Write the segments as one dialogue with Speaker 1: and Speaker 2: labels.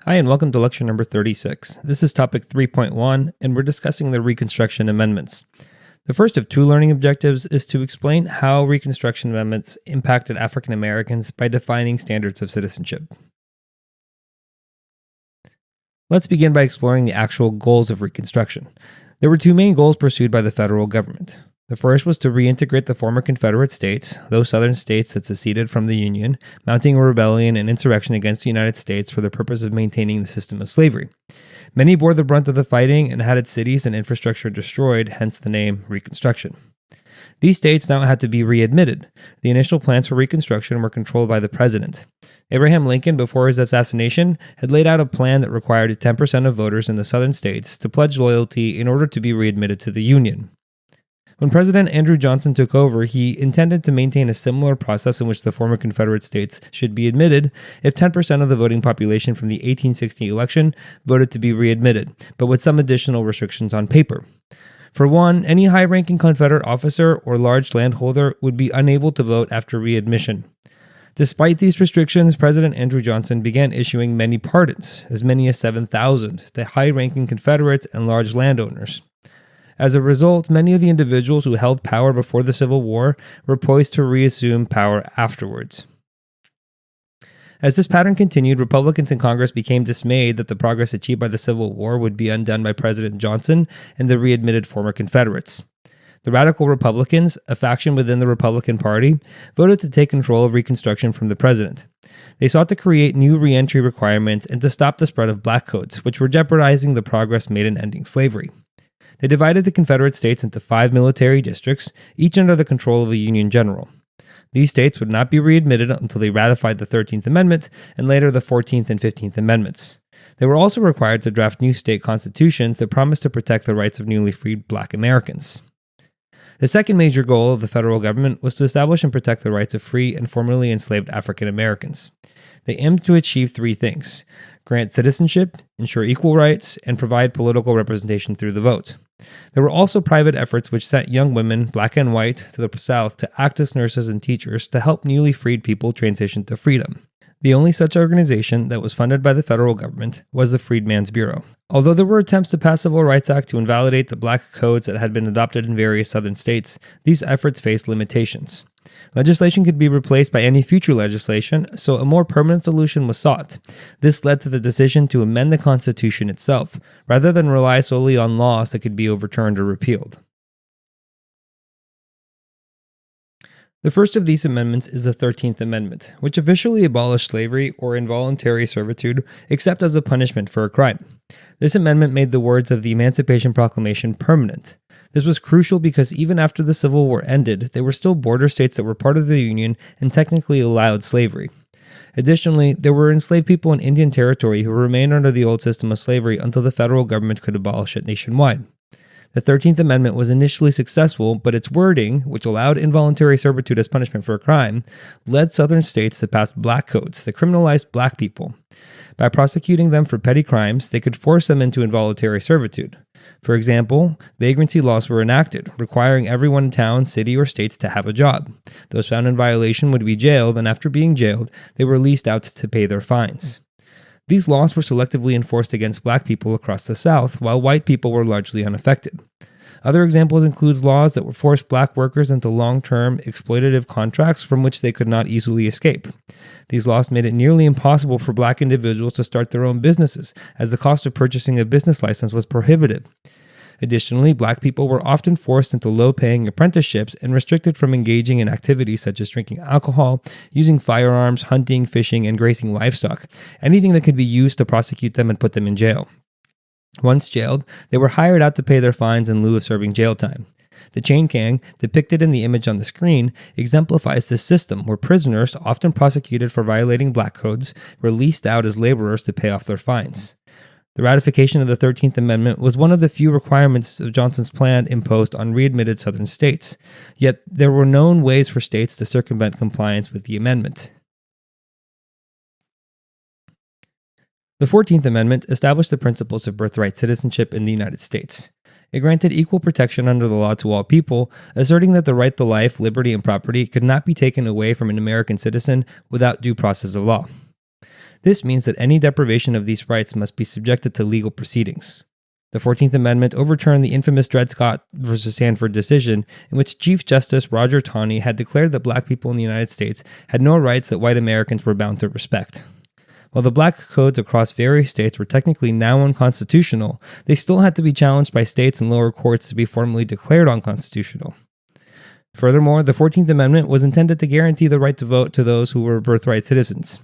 Speaker 1: Hi, and welcome to lecture number 36. This is topic 3.1, and we're discussing the Reconstruction Amendments. The first of two learning objectives is to explain how Reconstruction Amendments impacted African Americans by defining standards of citizenship. Let's begin by exploring the actual goals of Reconstruction. There were two main goals pursued by the federal government. The first was to reintegrate the former Confederate states, those southern states that seceded from the Union, mounting a rebellion and insurrection against the United States for the purpose of maintaining the system of slavery. Many bore the brunt of the fighting and had its cities and infrastructure destroyed, hence the name Reconstruction. These states now had to be readmitted. The initial plans for Reconstruction were controlled by the president. Abraham Lincoln, before his assassination, had laid out a plan that required 10% of voters in the southern states to pledge loyalty in order to be readmitted to the Union. When President Andrew Johnson took over, he intended to maintain a similar process in which the former Confederate states should be admitted if 10% of the voting population from the 1860 election voted to be readmitted, but with some additional restrictions on paper. For one, any high-ranking Confederate officer or large landholder would be unable to vote after readmission. Despite these restrictions, President Andrew Johnson began issuing many pardons, as many as 7,000, to high-ranking Confederates and large landowners. As a result, many of the individuals who held power before the Civil War were poised to reassume power afterwards. As this pattern continued, Republicans in Congress became dismayed that the progress achieved by the Civil War would be undone by President Johnson and the readmitted former Confederates. The Radical Republicans, a faction within the Republican Party, voted to take control of Reconstruction from the president. They sought to create new reentry requirements and to stop the spread of black codes, which were jeopardizing the progress made in ending slavery. They divided the Confederate states into 5 military districts, each under the control of a Union general. These states would not be readmitted until they ratified the 13th Amendment and later the 14th and 15th Amendments. They were also required to draft new state constitutions that promised to protect the rights of newly freed black Americans. The second major goal of the federal government was to establish and protect the rights of free and formerly enslaved African Americans. They aimed to achieve three things: grant citizenship, ensure equal rights, and provide political representation through the vote. There were also private efforts which sent young women, black and white, to the South to act as nurses and teachers to help newly freed people transition to freedom. The only such organization that was funded by the federal government was the Freedmen's Bureau. Although there were attempts to pass the Civil Rights Act to invalidate the black codes that had been adopted in various southern states, these efforts faced limitations. Legislation could be replaced by any future legislation, so a more permanent solution was sought. This led to the decision to amend the Constitution itself, rather than rely solely on laws that could be overturned or repealed. The first of these amendments is the 13th Amendment, which officially abolished slavery or involuntary servitude except as a punishment for a crime. This amendment made the words of the Emancipation Proclamation permanent. This was crucial because even after the Civil War ended, there were still border states that were part of the Union and technically allowed slavery. Additionally, there were enslaved people in Indian Territory who remained under the old system of slavery until the federal government could abolish it nationwide. The 13th Amendment was initially successful, but its wording, which allowed involuntary servitude as punishment for a crime, led southern states to pass black codes that criminalized black people. By prosecuting them for petty crimes, they could force them into involuntary servitude. For example, vagrancy laws were enacted, requiring everyone in town, city, or states to have a job. Those found in violation would be jailed, and after being jailed, they were leased out to pay their fines. These laws were selectively enforced against black people across the South, while white people were largely unaffected. Other examples include laws that would force black workers into long-term exploitative contracts from which they could not easily escape. These laws made it nearly impossible for black individuals to start their own businesses, as the cost of purchasing a business license was prohibitive. Additionally, black people were often forced into low-paying apprenticeships and restricted from engaging in activities such as drinking alcohol, using firearms, hunting, fishing, and grazing livestock, anything that could be used to prosecute them and put them in jail. Once jailed, they were hired out to pay their fines in lieu of serving jail time. The chain gang, depicted in the image on the screen, exemplifies this system where prisoners, often prosecuted for violating black codes, were leased out as laborers to pay off their fines. The ratification of the 13th Amendment was one of the few requirements of Johnson's plan imposed on readmitted southern states, yet there were known ways for states to circumvent compliance with the amendment. The 14th Amendment established the principles of birthright citizenship in the United States. It granted equal protection under the law to all people, asserting that the right to life, liberty, and property could not be taken away from an American citizen without due process of law. This means that any deprivation of these rights must be subjected to legal proceedings. The 14th Amendment overturned the infamous Dred Scott v. Sandford decision, in which Chief Justice Roger Taney had declared that black people in the United States had no rights that white Americans were bound to respect. While the black codes across various states were technically now unconstitutional, they still had to be challenged by states and lower courts to be formally declared unconstitutional. Furthermore, the 14th Amendment was intended to guarantee the right to vote to those who were birthright citizens.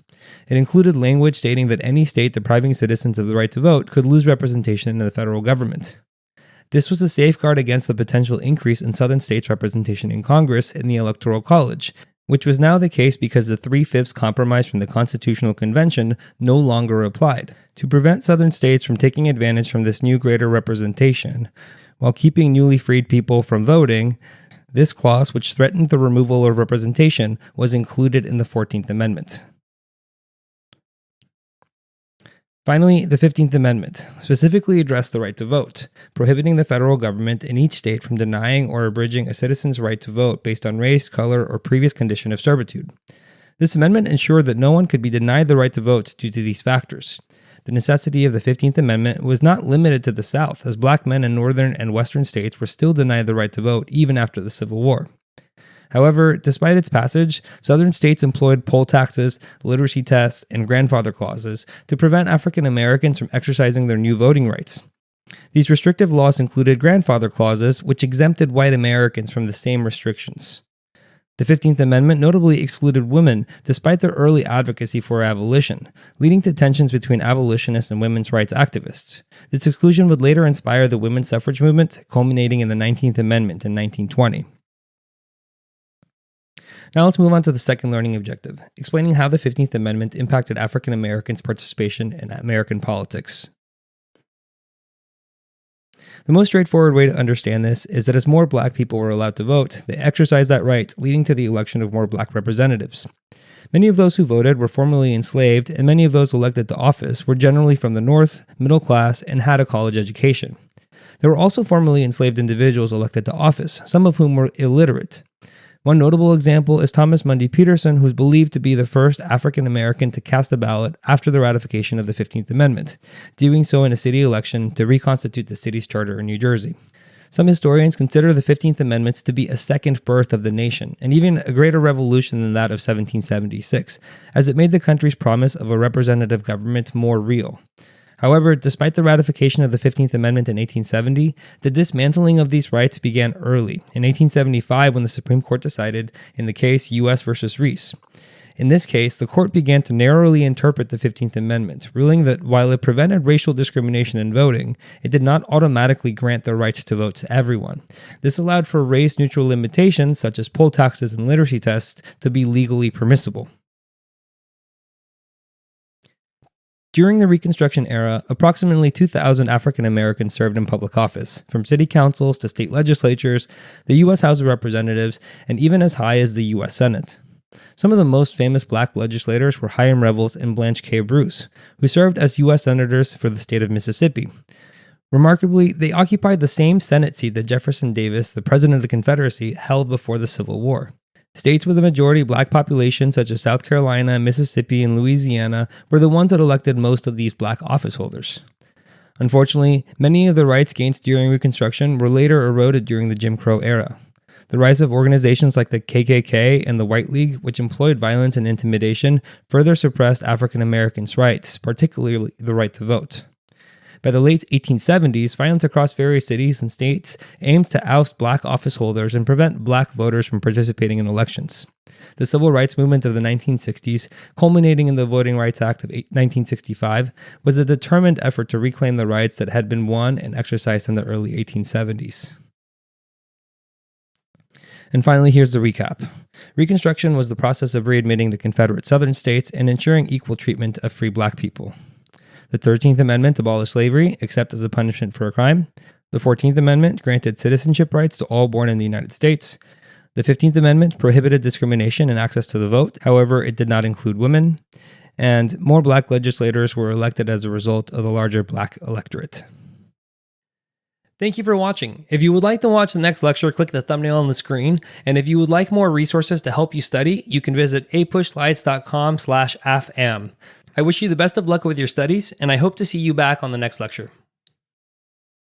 Speaker 1: It included language stating that any state depriving citizens of the right to vote could lose representation in the federal government. This was a safeguard against the potential increase in southern states' representation in Congress and the Electoral College, which was now the case because the 3/5 compromise from the Constitutional Convention no longer applied. To prevent southern states from taking advantage from this new greater representation, while keeping newly freed people from voting, this clause, which threatened the removal of representation, was included in the 14th Amendment. Finally, the 15th Amendment specifically addressed the right to vote, prohibiting the federal government in each state from denying or abridging a citizen's right to vote based on race, color, or previous condition of servitude. This amendment ensured that no one could be denied the right to vote due to these factors. The necessity of the 15th Amendment was not limited to the South, as black men in northern and western states were still denied the right to vote even after the Civil War. However, despite its passage, southern states employed poll taxes, literacy tests, and grandfather clauses to prevent African Americans from exercising their new voting rights. These restrictive laws included grandfather clauses, which exempted white Americans from the same restrictions. The 15th Amendment notably excluded women despite their early advocacy for abolition, leading to tensions between abolitionists and women's rights activists. This exclusion would later inspire the women's suffrage movement, culminating in the 19th Amendment in 1920. Now let's move on to the second learning objective, explaining how the 15th Amendment impacted African Americans' participation in American politics. The most straightforward way to understand this is that as more black people were allowed to vote, they exercised that right, leading to the election of more black representatives. Many of those who voted were formerly enslaved, and many of those elected to office were generally from the North, middle class, and had a college education. There were also formerly enslaved individuals elected to office, some of whom were illiterate. One notable example is Thomas Mundy Peterson, who is believed to be the first African American to cast a ballot after the ratification of the 15th Amendment, doing so in a city election to reconstitute the city's charter in New Jersey. Some historians consider the 15th Amendment to be a second birth of the nation, and even a greater revolution than that of 1776, as it made the country's promise of a representative government more real. However, despite the ratification of the 15th Amendment in 1870, the dismantling of these rights began early, in 1875 when the Supreme Court decided in the case U.S. v. Reese. In this case, the court began to narrowly interpret the 15th Amendment, ruling that while it prevented racial discrimination in voting, it did not automatically grant the rights to vote to everyone. This allowed for race-neutral limitations, such as poll taxes and literacy tests, to be legally permissible. During the Reconstruction era, approximately 2,000 African Americans served in public office, from city councils to state legislatures, the U.S. House of Representatives, and even as high as the U.S. Senate. Some of the most famous black legislators were Hiram Revels and Blanche K. Bruce, who served as U.S. Senators for the state of Mississippi. Remarkably, they occupied the same Senate seat that Jefferson Davis, the President of the Confederacy, held before the Civil War. States with a majority black population, such as South Carolina, Mississippi, and Louisiana, were the ones that elected most of these black office holders. Unfortunately, many of the rights gained during Reconstruction were later eroded during the Jim Crow era. The rise of organizations like the KKK and the White League, which employed violence and intimidation, further suppressed African Americans' rights, particularly the right to vote. By the late 1870s, violence across various cities and states aimed to oust black office holders and prevent black voters from participating in elections. The civil rights movement of the 1960s, culminating in the Voting Rights Act of 1965, was a determined effort to reclaim the rights that had been won and exercised in the early 1870s. And finally, here's the recap. Reconstruction was the process of readmitting the Confederate Southern states and ensuring equal treatment of free black people. The 13th Amendment abolished slavery, except as a punishment for a crime. The 14th Amendment granted citizenship rights to all born in the United States. The 15th Amendment prohibited discrimination and access to the vote, however, it did not include women. And more black legislators were elected as a result of the larger black electorate. Thank you for watching. If you would like to watch the next lecture, click the thumbnail on the screen. And if you would like more resources to help you study, you can visit apushlights.com/AFAM. I wish you the best of luck with your studies, and I hope to see you back on the next lecture.